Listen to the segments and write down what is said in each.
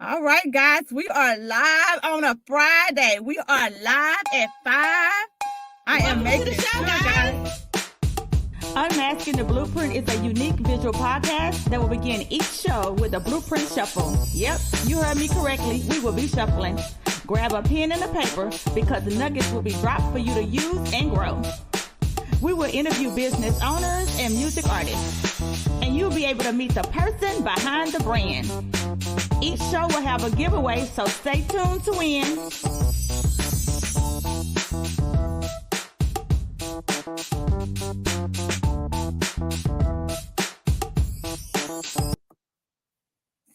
All right, guys, we are live on a Friday. We are live at 5. I am Welcome to the making show, sure, guys. guys. Unmasking the Blueprint is a unique visual podcast that will begin each show with a blueprint shuffle. Yep, you heard me correctly. We will be shuffling. Grab a pen and a paper because the nuggets will be dropped for you to use and grow. We will interview business owners and music artists, and you'll be able to meet the person behind the brand. Each show will have a giveaway, so stay tuned to win.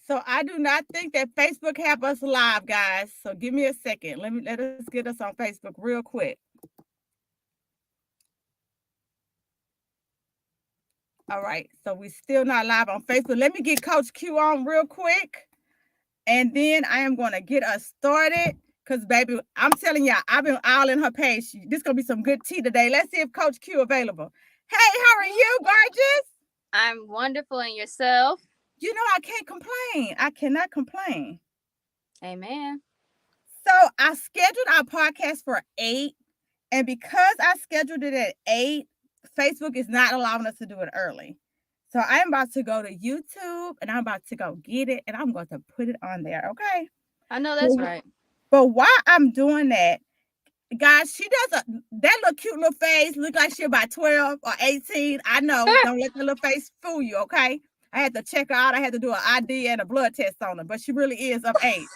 So I do not think that Facebook have us live, guys. So give me a second. Let us get us on Facebook real quick. All right. So we still not live on Facebook. Let me get Coach Q on real quick. And then I am going to get us started. Because, baby, I'm telling y'all, I've been all in her page. This is going to be some good tea today. Let's see if Coach Q available. Hey, how are you, gorgeous? I'm wonderful. And yourself? You know, I can't complain. I cannot complain. Amen. So I scheduled our podcast for 8. And because I scheduled it at 8, Facebook is not allowing us to do it early. So I'm about to go to YouTube and I'm about to go get it. And I'm going to put it on there. Okay. I know that's right. But while I'm doing that, guys, she does that little cute little face, look like she about 12 or 18. I know. Don't let the little face fool you, okay? I had to check her out. I had to do an ID and a blood test on her, but she really is of age.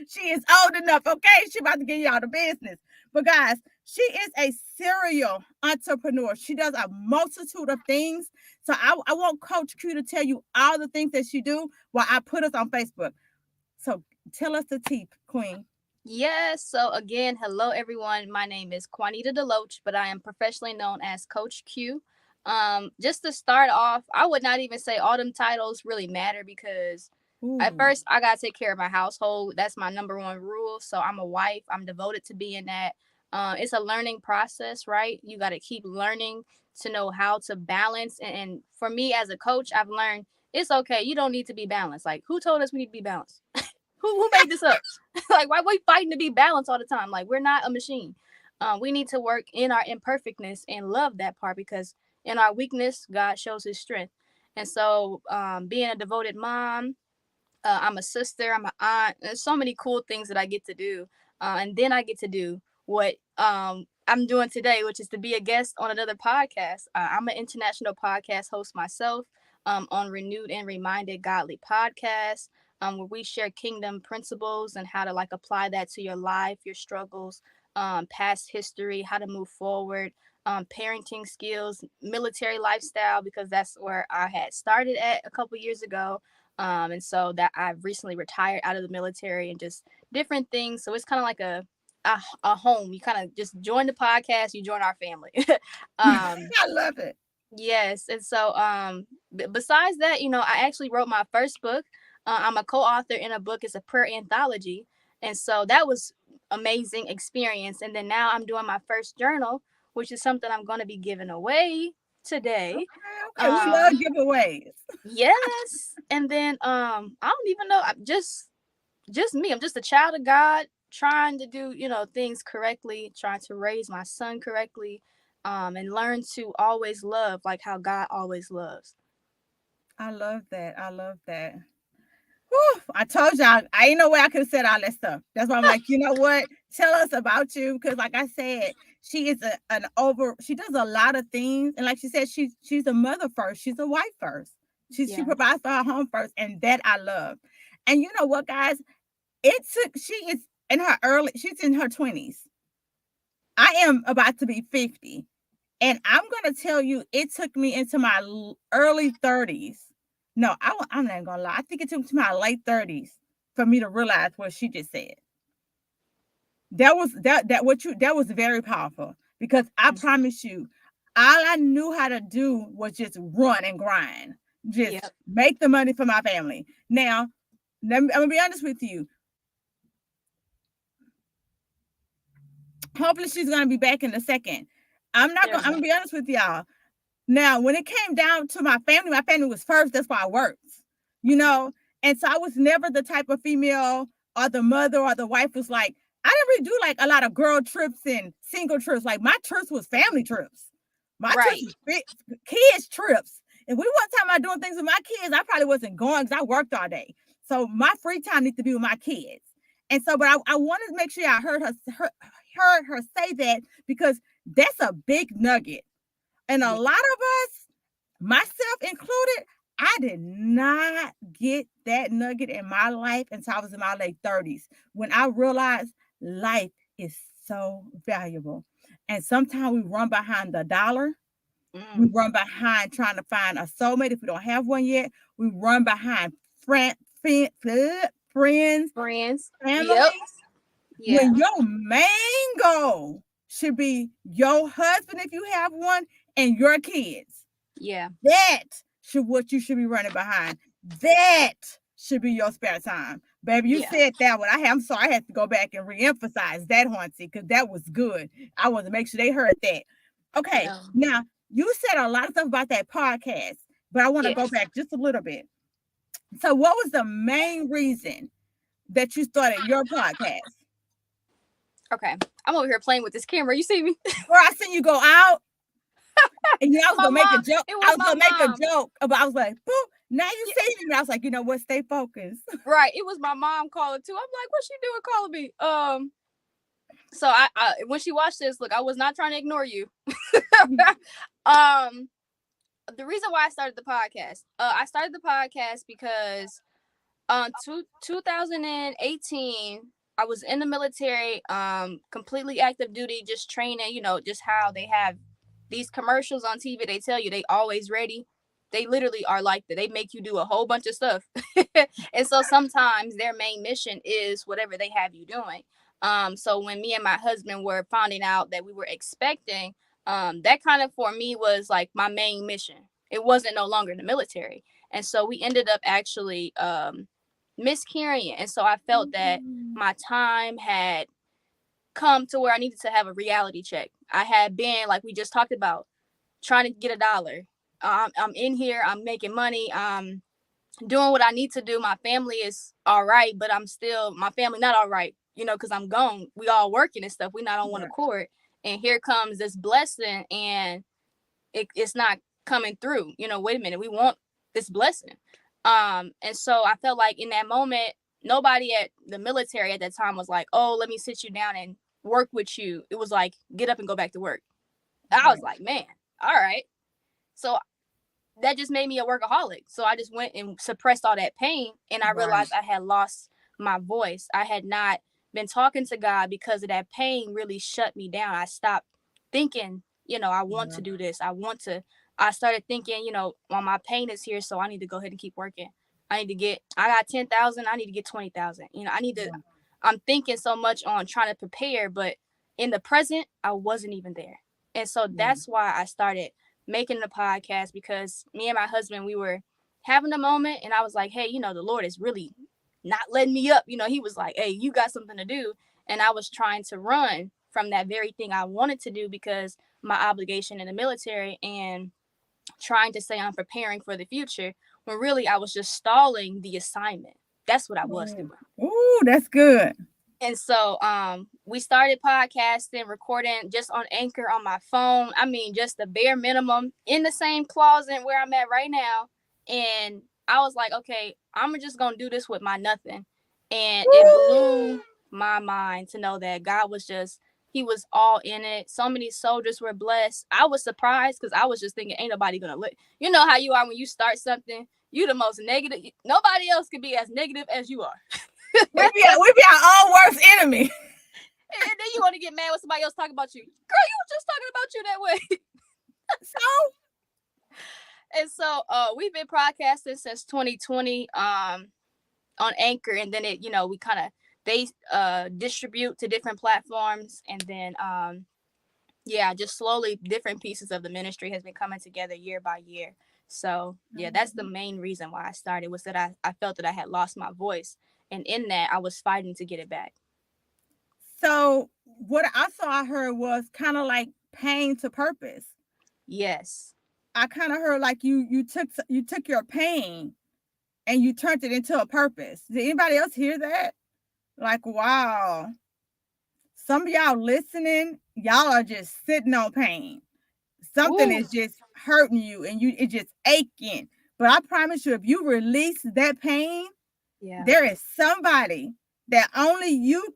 She is old enough, okay? She about to give y'all the business. But guys, she is a serial entrepreneur. She does a multitude of things. So I want Coach Q to tell you all the things that she do while I put us on Facebook. So tell us the tea, Queen. Yes. So again, hello everyone. My name is Quanita Deloach, but I am professionally known as Coach Q. Just to start off, I would not even say all them titles really matter because at first I gotta take care of my household. That's my number one rule. So I'm a wife. I'm devoted to being that. It's a learning process, right? You got to keep learning to know how to balance. And for me as a coach, I've learned it's okay. You don't need to be balanced. Like, who told us we need to be balanced? Who made this up? Like, why are we fighting to be balanced all the time? Like, we're not a machine. We need to work in our imperfectness and love that part because in our weakness, God shows his strength. And so being a devoted mom, I'm a sister, I'm an aunt. There's so many cool things that I get to do. And then I get to do what I'm doing today, which is to be a guest on another podcast. I'm an international podcast host myself on Renewed and Reminded Godly Podcast, where we share kingdom principles and how to like apply that to your life, your struggles, past history, how to move forward, parenting skills, military lifestyle, because that's where I had started at a couple years ago. And so that I've recently retired out of the military and just different things. So it's kind of like a home. You kind of just join the podcast, you join our family. I love it. Yes. And so besides that, I actually wrote my first book. I'm a co-author in a book. It's a prayer anthology. And so that was amazing experience. And then now I'm doing my first journal, which is something I'm going to be giving away today. Okay. We love giveaways. Yes. And then I don't even know. I'm just me. I'm just a child of God trying to do, things correctly, trying to raise my son correctly, and learn to always love like how God always loves. I love that. I love that. Whew, I told y'all, I ain't no way I could have said all that stuff. That's why I'm like, you know what? Tell us about you. Because like I said, she is she does a lot of things. And like she said, she's a mother first. She's a wife first. She provides for her home first. And that I love. And you know what, guys? She's in her 20s. I am about to be 50. And I'm going to tell you, it took me into my early 30s. No, I'm not gonna lie. I think it took to my late 30s for me to realize what she just said. That was very powerful because I promise you, all I knew how to do was just run and grind, just make the money for my family. Now, I'm gonna be honest with you. Hopefully, she's gonna be back in a second. I'm gonna be honest with y'all. Now, when it came down to my family was first. That's why I worked, And so I was never the type of female or the mother or the wife was like, I didn't really do like a lot of girl trips and single trips. Like my trips was family trips. My trips Right. was kids trips. If we weren't talking about doing things with my kids, I probably wasn't going because I worked all day. So my free time needs to be with my kids. And so, but I wanted to make sure I heard her say that because that's a big nugget. And a Yeah. lot of us, myself included, I did not get that nugget in my life until I was in my late 30s when I realized life is so valuable. And sometimes we run behind the dollar. We Mm. run behind trying to find a soulmate if we don't have one yet. We run behind friends, Friends. Yep. family, Yeah. when your main goal should be your husband if you have one and your kids. Yeah. That should what you should be running behind. That should be your spare time. Baby, you Yeah. said that one. I'm sorry, I had to go back and reemphasize that, Haunty, because that was good. I want to make sure they heard that. Okay, Yeah. now you said a lot of stuff about that podcast, but I want to go Yes. back just a little bit. So, what was the main reason that you started your podcast? Okay. I'm over here playing with this camera. You see me? Where I seen you go out, and I was My gonna make a mom. joke. It I was was my gonna make a mom. joke, but I was like, "Boop!" Now you Yeah. see me. I was like, you know what? Stay focused. Right. It was my mom calling too. I'm like, what's she doing calling me? So I when she watched this, look, I was not trying to ignore you. um, the reason why I started the podcast, I started the podcast because 2018, I was in the military, completely active duty, just training, just how they have these commercials on TV. They tell you they always ready. They literally are like that. They make you do a whole bunch of stuff. And so sometimes their main mission is whatever they have you doing. So when me and my husband were finding out that we were expecting, that kind of for me was like my main mission. It wasn't no longer the military. And so we ended up actually miscarrying. And so I felt that my time had come to where I needed to have a reality check. I had been, like we just talked about, trying to get a dollar. I'm in here, I'm making money, I'm doing what I need to do. My family is all right, but my family not all right, because I'm gone. We all working and stuff. We not on one Right. accord. And here comes this blessing, and it's not coming through. Wait a minute, we want this blessing. And so I felt like in that moment, nobody at the military at that time was like, oh, let me sit you down and work with you. It was like, get up and go back to work. I was Right. like, man, all right. So that just made me a workaholic. So I just went and suppressed all that pain, and I Right. realized I had lost my voice. I had not been talking to God because of that pain really shut me down. I stopped thinking, I want to Yeah. do this. I started thinking, well, my pain is here, so I need to go ahead and keep working. I got 10,000, I need to get 20,000. Yeah. I'm thinking so much on trying to prepare, but in the present, I wasn't even there. And so Yeah. that's why I started making the podcast, because me and my husband, we were having a moment, and I was like, hey, the Lord is really not letting me up. He was like, hey, you got something to do. And I was trying to run from that very thing I wanted to do because my obligation in the military, and trying to say I'm preparing for the future when really I was just stalling the assignment. That's what I was doing. Ooh, that's good. And so we started podcasting, recording just on Anchor on my phone. I mean, just the bare minimum in the same closet where I'm at right now. And I was like, okay, I'm just going to do this with my nothing. And it blew my mind to know that God was he was all in it. So many soldiers were blessed. I was surprised because I was just thinking, ain't nobody going to look. You know how you are when you start something, you the most negative. Nobody else could be as negative as you are. We be our own worst enemy. And then you want to get mad when somebody else talking about you. Girl, you were just talking about you that way. So And so we've been podcasting since 2020 on Anchor, and then we kind of they distribute to different platforms, and then just slowly different pieces of the ministry has been coming together year by year. So yeah, that's the main reason why I started, was that I felt that I had lost my voice, and in that I was fighting to get it back. So what I heard was kind of like pain to purpose. Yes. I kind of heard like you took your pain and you turned it into a purpose. Did anybody else hear that? Like, wow. Some of y'all listening, y'all are just sitting on pain. Something Ooh, is just hurting you and it's just aching. But I promise you, if you release that pain, yeah, there is somebody that only you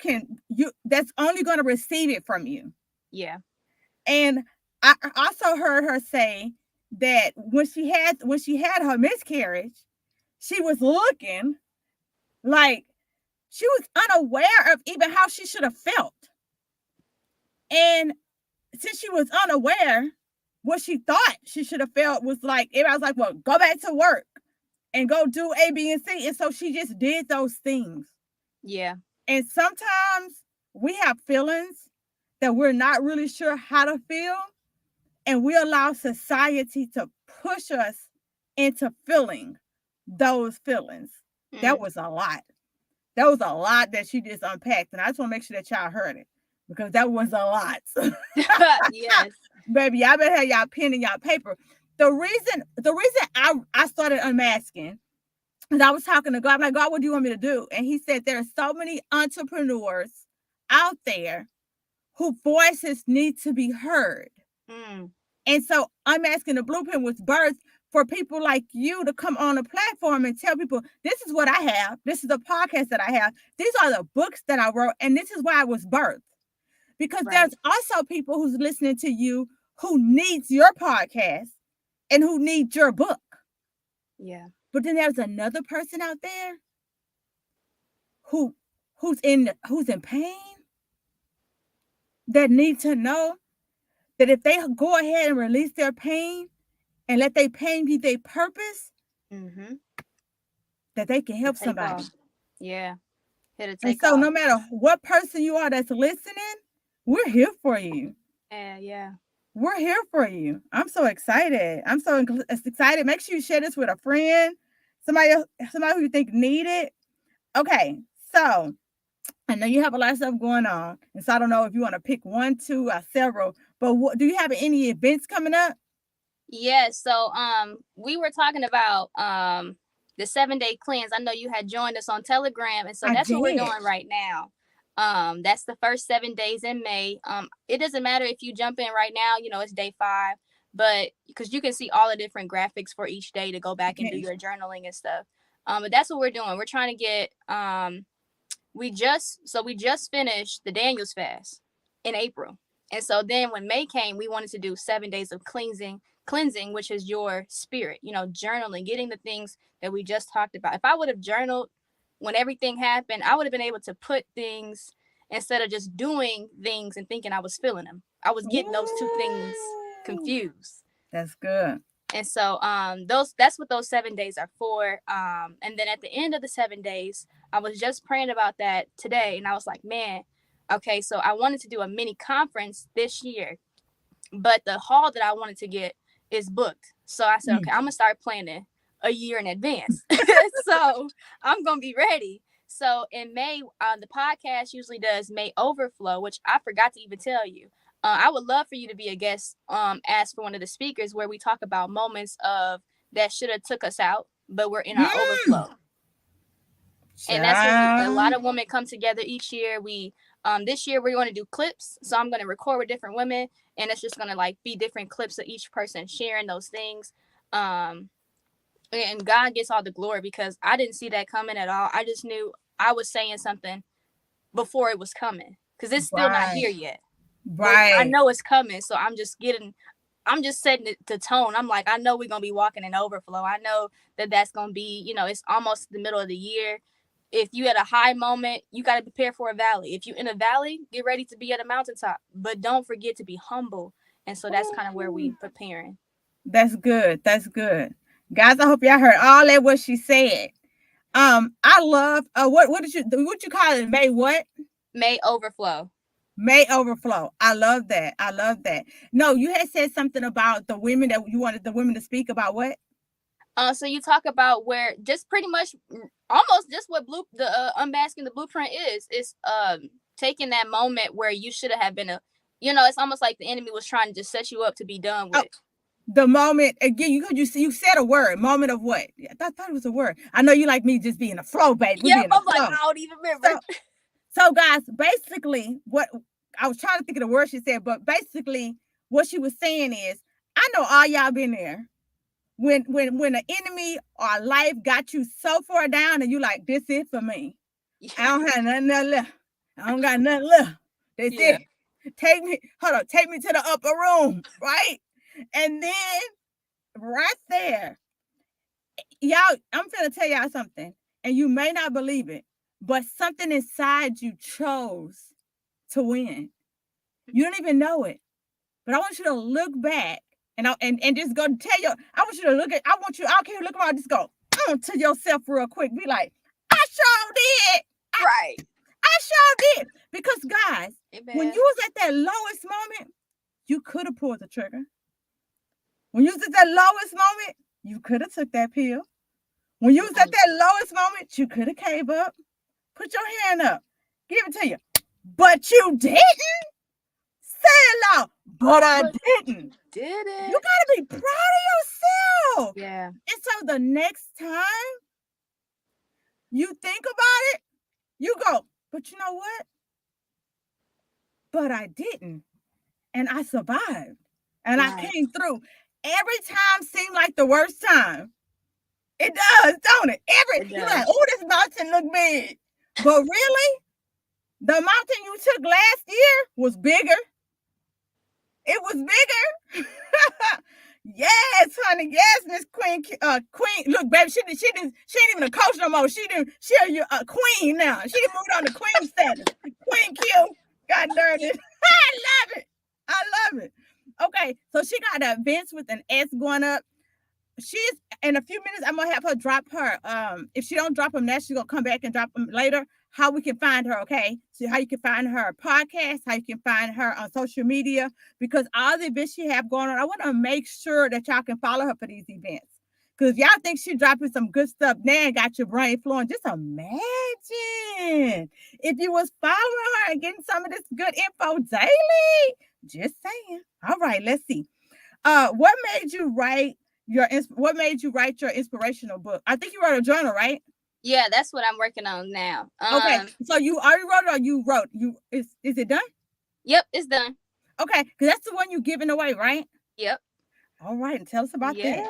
that's only going to receive it from you. yeah, And I also heard her say that when she had her miscarriage, she was looking like she was unaware of even how she should have felt. And since she was unaware, what she thought she should have felt was like, everybody was like, well, go back to work and go do A, B, and C. And so she just did those things. yeah, And sometimes we have feelings that we're not really sure how to feel. And we allow society to push us into feeling those feelings. That mm. was a lot. That was a lot that she just unpacked. And I just want to make sure that y'all heard it because that was a lot. Yes, Baby, y'all better have y'all pen and y'all paper. The reason I started unmasking is I was talking to God. I'm like, God, what do you want me to do? And he said there are so many entrepreneurs out there whose voices need to be heard. mm. And so unmasking the blueprint was birthed for people like you to come on a platform and tell people, this is what I have. This is the podcast that I have. These are the books that I wrote. And this is why I was birthed. Because Right, there's also people who's listening to you who needs your podcast and who need your book. yeah, But then there's another person out there who who's in pain that need to know that if they go ahead and release their pain and let their pain be their purpose, mm-hmm. that they can To help take somebody. off, yeah, here to And take so off, no matter what person you are that's listening, we're here for you. yeah, yeah, We're here for you. I'm so excited. I'm so excited. Make sure you share this with a friend, somebody else, somebody who you think need it. Okay, so I know you have a lot of stuff going on, and so I don't know if you want to pick one, two, or several. But do you have any events coming up? yeah. So, we were talking about the 7-day cleanse. I know you had joined us on Telegram, and so I that's what we're did. doing right now. That's the first 7 days in May. It doesn't matter if you jump in right now. You know, it's day 5, but because you can see all the different graphics for each day to go back and do Okay. your journaling and stuff. But that's what we're doing. We're trying to get we just finished the Daniel's fast in April. And so then when May came, we wanted to do 7 days of cleansing, which is your spirit, journaling, getting the things that we just talked about. If I would have journaled when everything happened, I would have been able to put things instead of just doing things and thinking I was feeling them. I was getting those two things Ooh, confused. that's good. And so that's what those 7 days are for. And then at the end of the 7 days, I was just praying about that today, and I was like, man, okay, so I wanted to do a mini conference this year, but the hall that I wanted to get is booked. So I said, Mm. okay, I'm gonna start planning a year in advance. So I'm gonna be ready. So in May, the podcast usually does May Overflow, which I forgot to even tell you. I would love for you to be a guest, ask for one of the speakers where we talk about moments of that should have took us out, but we're in our Mm. overflow. And that's what a Child. lot of women come together each year. We this year we're going to do clips, so I'm going to record with different women, and it's just going to like be different clips of each person sharing those things. Um, and God gets all the glory because I didn't see that coming at all. I just knew I was saying something before it was coming because it's still not Right. here yet, but I Right. know it's coming. So I'm just setting it to tone. I'm like, I know we're gonna be walking in overflow. I know that that's gonna be, it's almost the middle of the year. If you at a high moment, you got to prepare for a valley. If you in a valley, get ready to be at a mountaintop, but don't forget to be humble. And so that's kind of where we Ooh, preparing. that's good. That's good. Guys, I hope y'all heard all that what she said. I love what you call it? May what? May overflow. May overflow. I love that. I love that. No, you had said something about the women that you wanted the women to speak about what? So you talk about where just pretty much almost just what the unmasking the blueprint is. It's taking that moment where you should have been it's almost like the enemy was trying to just set you up to be done Oh, with. the moment again, you said a word, moment of what? I thought it was a word. I know you like me just being a flow, babe. We be Yep, in a I'm like, flow. I don't even remember. So guys, basically what I was trying to think of the word she said, but basically what she was saying is, I know all y'all been there. When the enemy or life got you so far down and you like, this it for me. I don't have nothing else left. I don't got nothing left. That's Yeah. it. Take me to the upper room, right? And then right there, y'all, I'm gonna tell y'all something, and you may not believe it, but something inside you chose to win. You don't even know it, but I want you to look back and just go tell your. I want you to look at. I don't care. Look around. Just go to yourself real quick. Be like, I sure did. Right. I sure did. Because guys, Amen. when you was at that lowest moment, you could have pulled the trigger. When you was at that lowest moment, you could have took that pill. When you was at that lowest moment, you could have caved up. Put your hand up. Give it to you. But you didn't. Say it loud. But I didn't. Did it? You gotta be proud of yourself. Yeah. And so the next time you think about it, you go, but you know what? But I didn't. And I survived. And I came through. Every time seemed like the worst time. It does, don't it? You're like, oh, this mountain look big. But really, the mountain you took last year was bigger. It was bigger. Yes, honey. Yes, Miss Queen. Queen. Look, baby, she ain't even a coach no more. She a queen now. She moved on to queen status. Queen Q. God darn it. I love it. I love it. Okay, so she got events with an S going up. She's in a few minutes. I'm gonna have her drop her. If she don't drop them now, she's gonna come back and drop them later. How we can find her, okay? So how you can find her podcast, how you can find her on social media, because all the events she have going on, I want to make sure that y'all can follow her for these events. Because if y'all think she's dropping some good stuff now and got your brain flowing, just imagine if you was following her and getting some of this good info daily. Just saying. All right, let's see. What made you write your inspirational book? I think you wrote a journal, right? Yeah, that's what I'm working on now. Okay, so you already wrote it, or you wrote? Is it done? Yep, it's done. Okay, because that's the one you're giving away, right? Yep. All right, and tell us about that.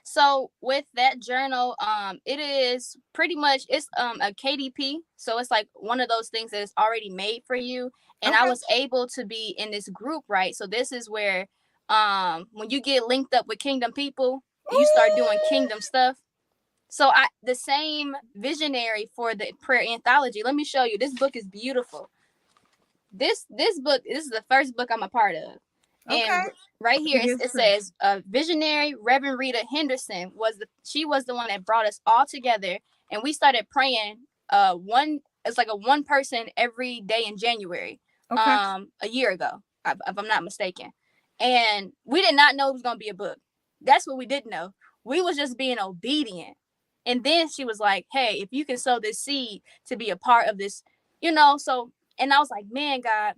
So with that journal, it is pretty much it's a KDP, so it's like one of those things that is already made for you. And I was able to be in this group, right? So this is where when you get linked up with kingdom people, you start doing kingdom stuff. So the same visionary for the prayer anthology. Let me show you. This book is beautiful. This book, this is the first book I'm a part of. Okay. And right here it says visionary Reverend Rita Henderson was the one that brought us all together, and we started praying it's like a one person every day in January. A year ago, if I'm not mistaken. And we did not know it was gonna be a book. That's what we didn't know. We was just being obedient. And then she was like, hey, if you can sow this seed to be a part of this, so, and I was like, man, God,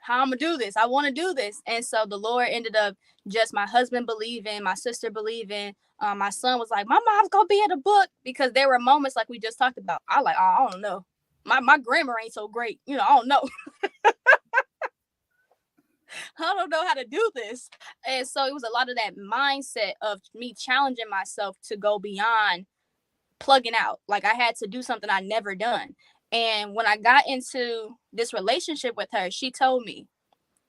how I'm gonna do this? I want to do this. And so the Lord ended up just my husband believing, my sister believing, my son was like, my mom's gonna be in a book, because there were moments like we just talked about. I like, oh, I don't know. My grammar ain't so great. I don't know. I don't know how to do this. And so it was a lot of that mindset of me challenging myself to go beyond plugging out. Like I had to do something I never done. And when I got into this relationship with her, she told me,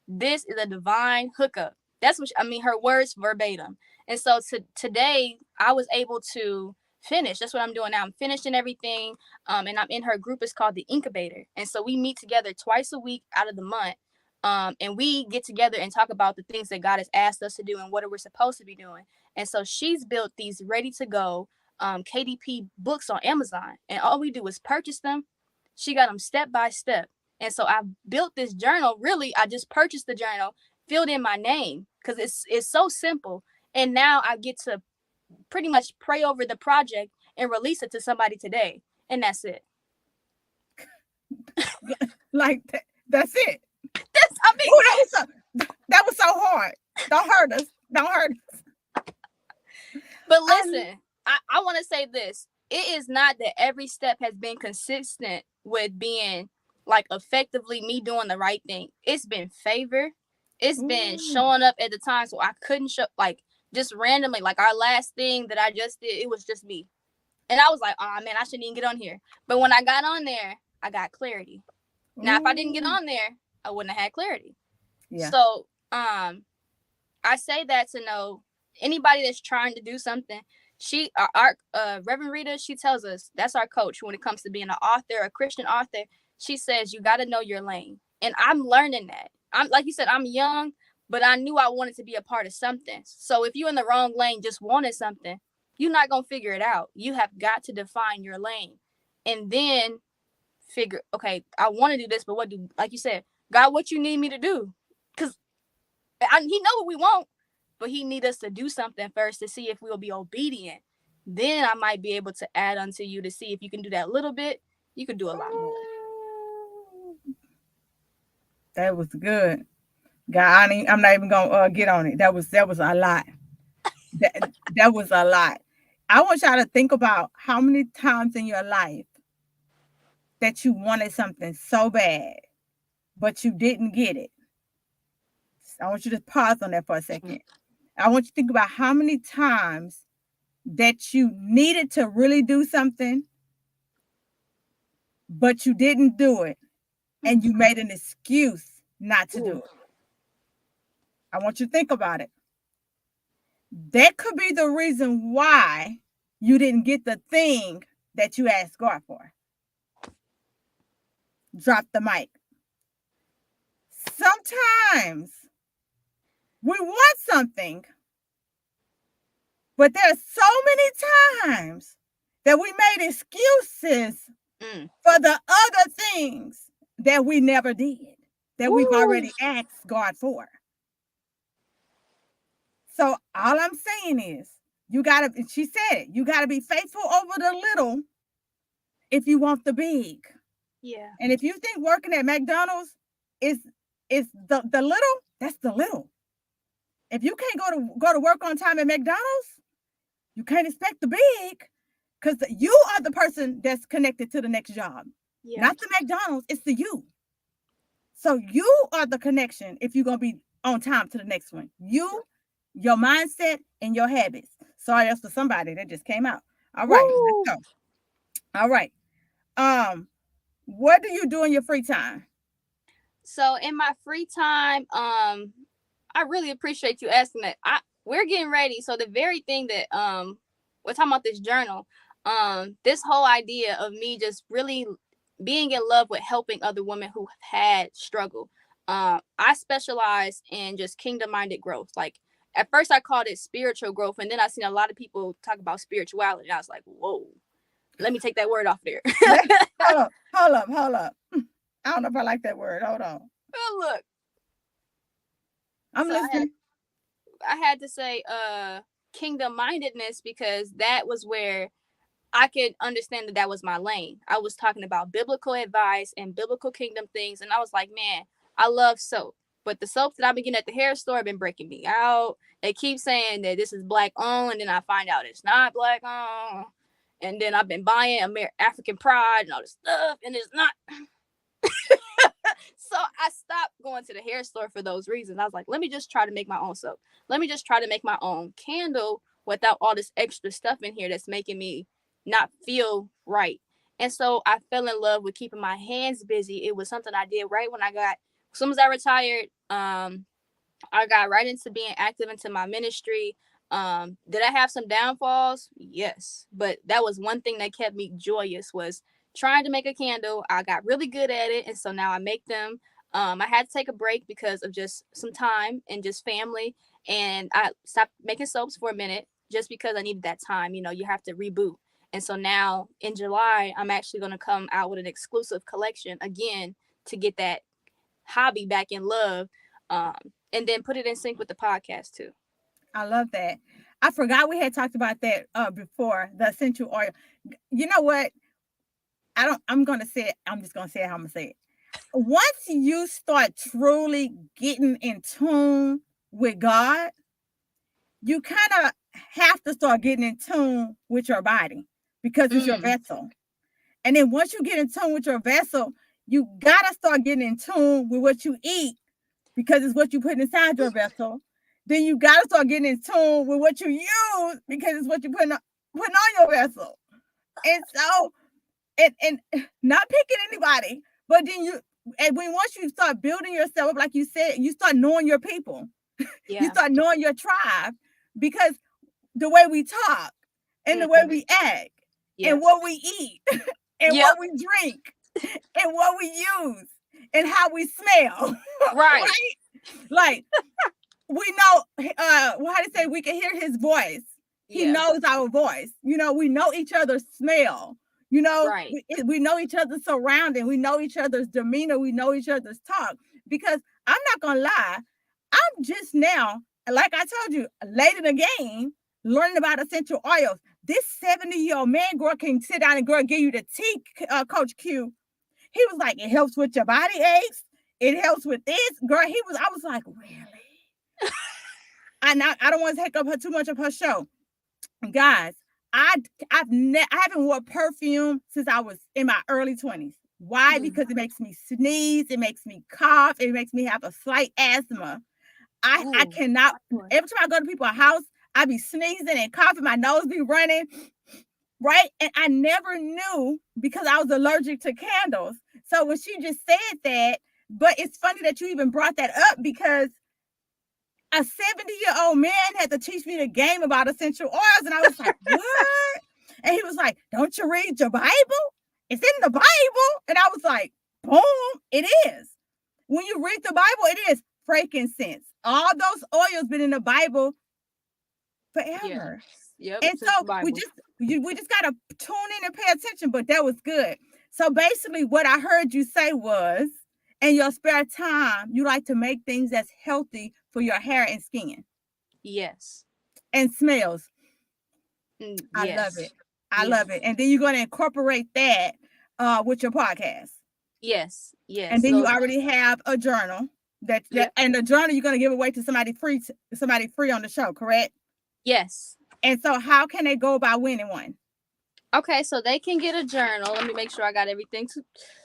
this is a divine hookup. That's what her words verbatim. And so today I was able to finish. That's what I'm doing now. I'm finishing everything. And I'm in her group. It's called the Incubator. And so we meet together twice a week out of the month. And we get together and talk about the things that God has asked us to do and what we're supposed to be doing. And so she's built these ready to go KDP books on Amazon. And all we do is purchase them. She got them step by step. And so I built this journal. Really, I just purchased the journal, filled in my name, because it's so simple. And now I get to pretty much pray over the project and release it to somebody today. And that's it. Like that's it. That was so hard. Don't hurt us. Don't hurt us. But listen, I want to say this. It is not that every step has been consistent with being like effectively me doing the right thing. It's been favor. It's been showing up at the times where I couldn't show, like just randomly. Like our last thing that I just did, it was just me. And I was like, oh man, I shouldn't even get on here. But when I got on there, I got clarity. Now, if I didn't get on there, I wouldn't have had clarity. Yeah. So, I say that to know anybody that's trying to do something. Our Reverend Rita, she tells us that's our coach when it comes to being an author, a Christian author. She says you got to know your lane, and I'm learning that. I'm like you said, I'm young, but I knew I wanted to be a part of something. So if you're in the wrong lane, just wanting something, you're not gonna figure it out. You have got to define your lane, and then figure, okay, I want to do this, but like you said, God, what you need me to do? Because he know what we want, but he need us to do something first to see if we'll be obedient. Then I might be able to add unto you to see if you can do that little bit. You can do a lot more. That was good. God, I'm not even gonna get on it. That was a lot. That was a lot. I want y'all to think about how many times in your life that you wanted something so bad, but you didn't get it. I want you to pause on that for a second. I want you to think about how many times that you needed to really do something, but you didn't do it, and you made an excuse not to do it. I want you to think about it. That could be the reason why you didn't get the thing that you asked God for. Drop the mic. Sometimes we want something, but there's so many times that we made excuses for the other things that we never did, that we've already asked God for. So all I'm saying is, she said it, you gotta be faithful over the little if you want the big. Yeah. And if you think working at McDonald's is the little, that's the little. If you can't go to work on time at McDonald's, you can't expect the big, because you are the person that's connected to the next job. Yeah. Not the McDonald's, it's the you. So you are the connection if you're gonna be on time to the next one. You, your mindset, and your habits. Sorry, that's for somebody that just came out. All right, let's go. All right. What do you do in your free time? So in my free time, I really appreciate you asking that. We're getting ready. So the very thing that we're talking about, this journal, this whole idea of me just really being in love with helping other women who have had struggle. I specialize in just kingdom-minded growth. Like at first I called it spiritual growth, and then I seen a lot of people talk about spirituality, and I was like, whoa, let me take that word off there. Hold up. I don't know if I like that word. Hold on. Oh, look. I'm listening. I had to say kingdom-mindedness, because that was where I could understand that was my lane. I was talking about biblical advice and biblical kingdom things, and I was like, man, I love soap. But the soaps that I've been getting at the hair store have been breaking me out. They keep saying that this is black owned, and then I find out it's not black owned. And then I've been buying African Pride and all this stuff, and it's not. So I stopped going to the hair store for those reasons. I was like, let me just try to make my own soap. Let me just try to make my own candle without all this extra stuff in here that's making me not feel right. And so I fell in love with keeping my hands busy. It was something I did right when as soon as I retired, I got right into being active into my ministry. Did I have some downfalls? Yes. But that was one thing that kept me joyous, was trying to make a candle. I got really good at it, and so now I make them. I had to take a break because of just some time and just family, and I stopped making soaps for a minute just because I needed that time. You have to reboot. And so now in July, I'm actually going to come out with an exclusive collection again to get that hobby back in love, and then put it in sync with the podcast too. I love that. I forgot we had talked about that before, the essential oil. You know what? I'm going to say it. I'm just going to say it how I'm going to say it. Once you start truly getting in tune with God, you kind of have to start getting in tune with your body because it's your vessel. And then once you get in tune with your vessel, you got to start getting in tune with what you eat because it's what you put inside your vessel. Then you got to start getting in tune with what you use because it's what you put on your vessel. And so, and not picking anybody, but then once you start building yourself up, like you said, you start knowing your people. Yeah. You start knowing your tribe because the way we talk and the way we act and what we eat and what we drink and what we use and how we smell. Right. Like we know how to say we can hear his voice. He knows our voice. You know, we know each other's smell. You know, we know each other's surrounding. We know each other's demeanor. We know each other's talk. Because I'm not gonna lie, I'm just now, like I told you, late in the game, learning about essential oils. This 70-year-old man, girl, can sit down and girl give you the tea, Coach Q. He was like, it helps with your body aches. It helps with this. Girl, I was like, really? I don't want to take up too much of her show. Guys, I haven't worn perfume since I was in my early 20s. Why? Because it makes me sneeze, it makes me cough, it makes me have a slight asthma. I cannot, every time I go to people's house, I be sneezing and coughing, my nose be running, right? And I never knew because I was allergic to candles. So when she just said that, but it's funny that you even brought that up because a 70-year-old man had to teach me the game about essential oils. And I was like, what? And he was like, don't you read your Bible? It's in the Bible. And I was like, boom, it is. When you read the Bible, it is frankincense. All those oils been in the Bible forever. Yep. And so we just gotta tune in and pay attention, but that was good. So basically what I heard you say was, in your spare time, you like to make things that's healthy for your hair and skin. Yes. And smells. I love it. I love it. And then you're going to incorporate that with your podcast. Yes. Yes. And then you already have a journal and the journal you're going to give away to somebody free on the show, correct? Yes. And so how can they go about winning one? Okay, so they can get a journal. Let me make sure I got everything.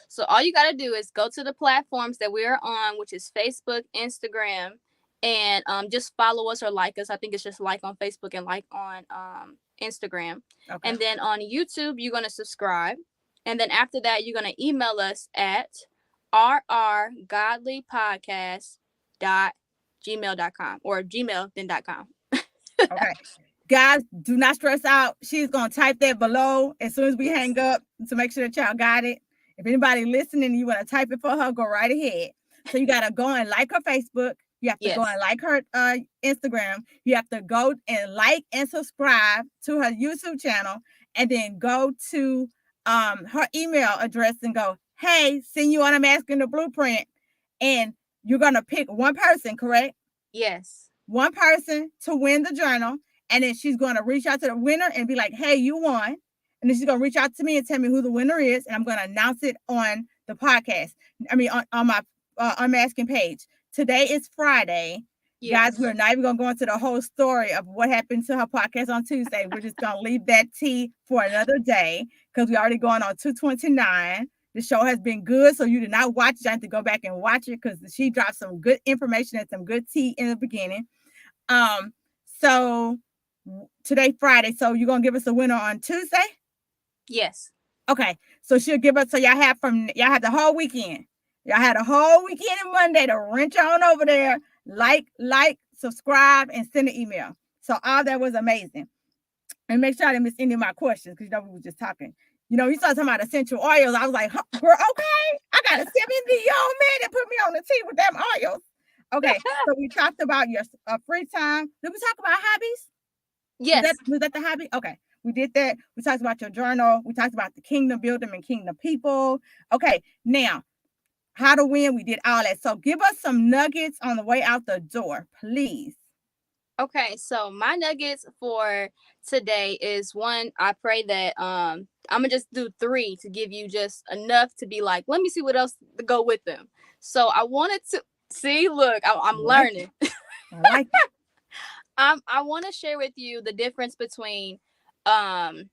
So all you got to do is go to the platforms that we're on, which is Facebook, Instagram, and just follow us or like us. I think it's just like on Facebook and like on Instagram. Okay. And then on YouTube, you're going to subscribe. And then after that, you're going to email us at rrgodlypodcast.gmail.com or gmail then.com. Okay. Guys, do not stress out. She's going to type that below as soon as we hang up to make sure that y'all got it. If anybody listening, you want to type it for her, go right ahead. So you got to go and like her Facebook. You have to go and like her Instagram. You have to go and like and subscribe to her YouTube channel. And then go to her email address and go, hey, send you on a mask in the blueprint. And you're going to pick one person, correct? Yes. One person to win the journal. And then she's going to reach out to the winner and be like, hey, you won. And then she's going to reach out to me and tell me who the winner is. And I'm going to announce it on the podcast. I mean, on my Unmasking page. Today is Friday. Yes. Guys, we're not even going to go into the whole story of what happened to her podcast on Tuesday. We're just going to leave that tea for another day because we're already going on 229. The show has been good. So you did not watch it. You have to go back and watch it because she dropped some good information and some good tea in the beginning. So today, Friday. So you're going to give us a winner on Tuesday? Yes. Okay. So she'll give us, so y'all have the whole weekend. Y'all had a whole weekend and Monday to wrench on over there, like, subscribe, and send an email. So all that was amazing. And make sure I didn't miss any of my questions because we were just talking. You started talking about essential oils. I was like, girl, okay. I got a 70-year-old man that put me on the tea with them oils. Okay. So we talked about your free time. Did we talk about hobbies? Yes. Was that the hobby? Okay. We did that. We talked about your journal. We talked about the kingdom building and kingdom people. Okay. Now, how to win. We did all that. So give us some nuggets on the way out the door, please. Okay. So my nuggets for today is one, I pray that I'm going to just do 3 to give you just enough to be like, let me see what else to go with them. So I wanted to see, look, I'm learning. I like it. I want to share with you the difference between um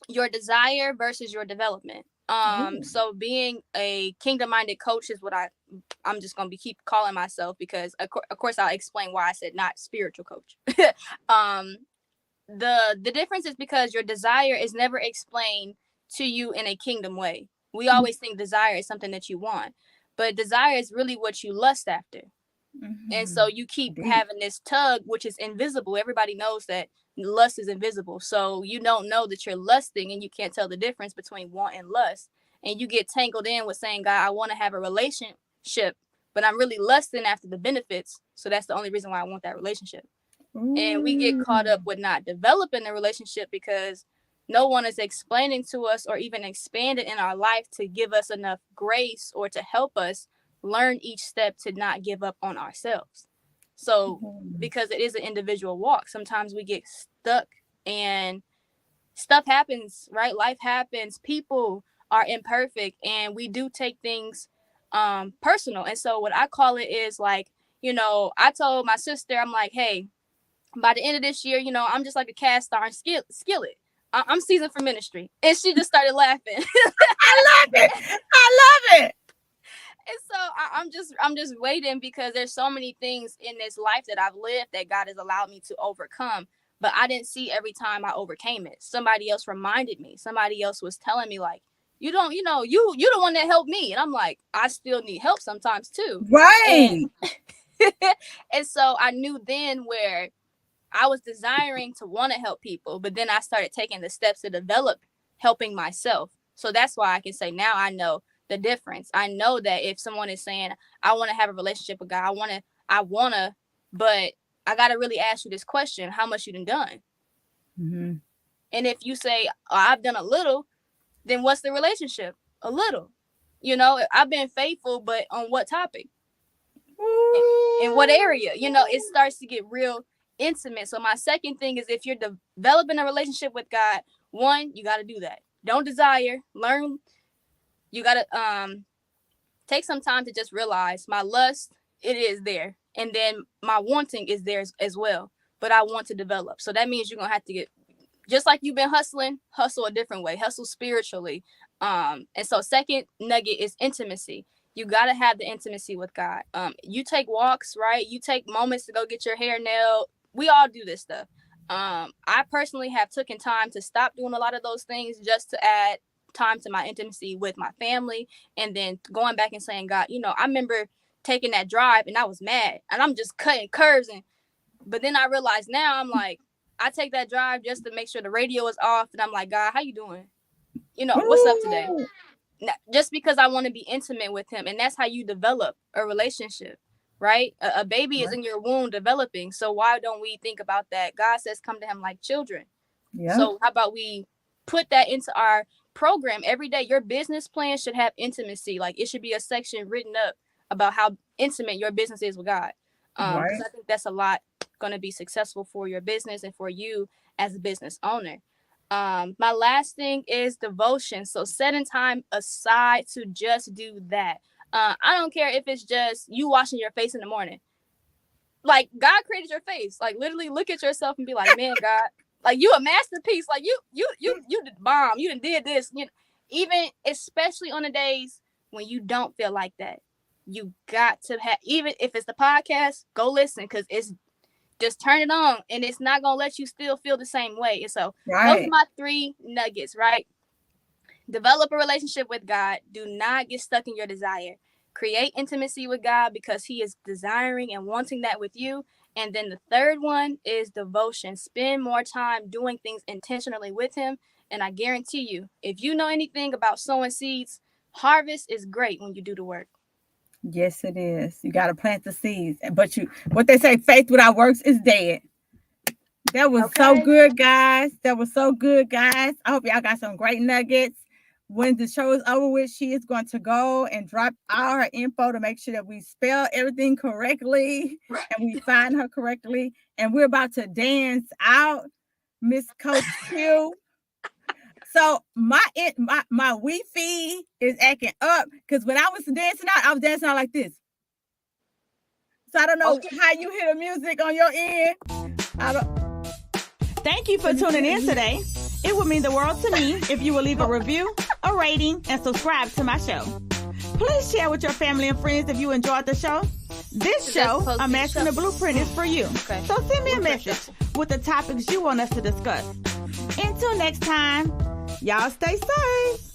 your desire versus your development. Ooh. So being a kingdom minded coach is what I'm just gonna be keep calling myself, because of course I'll explain why I said not spiritual coach. um, the difference is because your desire is never explained to you in a kingdom way. We always think desire is something that you want, but desire is really what you lust after. And so Mhm. you keep Deep. having this tug, which is invisible. Everybody knows that lust is invisible. So you don't know that you're lusting, and you can't tell the difference between want and lust. And you get tangled in with saying, God, I want to have a relationship, but I'm really lusting after the benefits. So that's the only reason why I want that relationship. And we get caught Ooh. up with not developing the relationship because no one is explaining to us or even expanded in our life to give us enough grace or to help us learn each step to not give up on ourselves. So Ooh. because it is an individual walk, sometimes we get stuck and stuff happens, right? Life happens, people are imperfect, and we do take things personal. And so what I call it is like, I told my sister, I'm like, hey, by the end of this year, I'm just like a cast iron skillet. I'm seasoned for ministry. And she just started laughing. And I love it. I love it. so I'm just waiting, because there's so many things in this life that I've lived that God has allowed me to overcome. But I didn't see every time I overcame it. Somebody else reminded me. Somebody else was telling me, like, you don't, you the one that helped me. And I'm like, I still need help sometimes too. And Right. and so I knew then where I was desiring to want to help people, but then I started taking the steps to develop helping myself. So that's why I can say now I know the difference. I know that if someone is saying, I want to have a relationship with God, I wanna, but I gotta really ask you this question: how much you done? Mm-hmm. And if you say, oh, I've done a little, then what's the relationship? A little. I've been faithful, but on what topic? In what area? It starts to get real intimate. So my second thing is, if you're developing a relationship with God, one, you got to do that. Don't desire, learn. You got to take some time to just realize my lust, it is there, and then my wanting is there as well, but I want to develop. So that means you're going to have to get, just like you've been hustling, hustle a different way, hustle spiritually. And so second nugget is intimacy. You got to have the intimacy with God. You take walks, right? You take moments to go get your hair nailed. We all do this stuff. I personally have taken time to stop doing a lot of those things just to add time to my intimacy with my family, and then going back and saying, God, I remember taking that drive and I was mad and I'm just cutting curves, but then I realized now, I'm like, I take that drive just to make sure the radio is off, and I'm like, God, how you doing? What's up today? Ooh. Just because I want to be intimate with him. And that's how you develop a relationship, right? A baby is Right. in your womb developing. So why don't we think about that? God says, come to him like children. Yeah. So how about we put that into our program every day? Your business plan should have intimacy. Like, it should be a section written up about how intimate your business is with God. Because Right. I think that's a lot going to be successful for your business and for you as a business owner. My last thing is devotion. So setting time aside to just do that. I don't care if it's just you washing your face in the morning. Like, God created your face. Like, literally look at yourself and be like, man, God, like, you a masterpiece. Like, you did bomb. You done did this. Even especially on the days when you don't feel like that, you got to have, even if it's the podcast, go listen, because it's just turn it on and it's not gonna let you still feel the same way. And so those are Right. my three nuggets, right? Develop a relationship with God. Do not get stuck in your desire. Create intimacy with God because he is desiring and wanting that with you. And then the third one is devotion. Spend more time doing things intentionally with him. And I guarantee you, if you know anything about sowing seeds, harvest is great when you do the work. Yes, it is. You got to plant the seeds. But what they say, faith without works is dead. That was so Okay. good, guys. That was so good, guys. I hope y'all got some great nuggets. When the show is over with, she is going to go and drop all her info to make sure that we spell everything correctly and we find her correctly. And we're about to dance out, Miss Coach Q. So my Wi-Fi is acting up because when I was dancing out, I was dancing out like this. So I don't know Okay. how you hear the music on your end. I don't. Thank you for tuning in today. It would mean the world to me if you will leave a review, a rating, and subscribe to my show. Please share with your family and friends if you enjoyed the show. This show, I'm Asking the Blueprint, is for you. Okay. So send me a message with the topics you want us to discuss. Until next time, y'all stay safe.